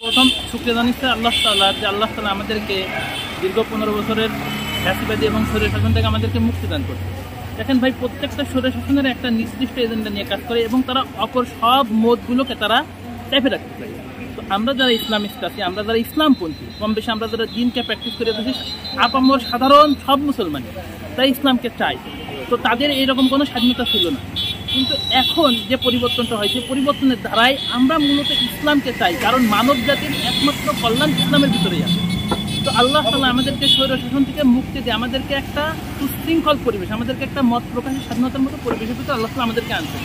প্রথম শুকরিয়া জানাচ্ছি আল্লাহ তাআলা যে আল্লাহ তাআলা আমাদেরকে দীর্ঘ 15 বছরের ফ্যাসিবাদী এবং স্বৈর শাসন থেকে আমাদেরকে মুক্তি দান করছে। দেখেন ভাই, প্রত্যেকটা স্বৈর শাসনের একটা নির্দিষ্ট এজেন্ডা নিয়ে কাজ করে এবং তারা অপর সব মতগুলোকে তারা চেপে রাখতে চায়। তো আমরা যারা ইসলামিস্ট আছি, আমরা যারা ইসলামপন্থী, কম বেশি আমরা যারা দিনকে প্র্যাকটিস করে থাকি, আপামর সাধারণ সব মুসলমান তাই ইসলামকে চাই। তো তাদের এইরকম কোনো স্বাধীনতা ছিল না, কিন্তু এখন যে পরিবর্তনটা হয়েছে, পরিবর্তনের ধারায় আমরা মূলত ইসলামকে চাই, কারণ মানব জাতির একমাত্র কল্যাণ ইসলামের ভিতরেই আছে। তো আল্লাহ তাআলা আমাদেরকে স্বৈর শাসন থেকে মুক্তি দিয়ে আমাদেরকে একটা সুশৃঙ্খল পরিবেশ, আমাদেরকে একটা মত প্রকাশের স্বাধীনতার মতো পরিবেশের ভিতরে আল্লাহ তাআলা আমাদেরকে আনছেন।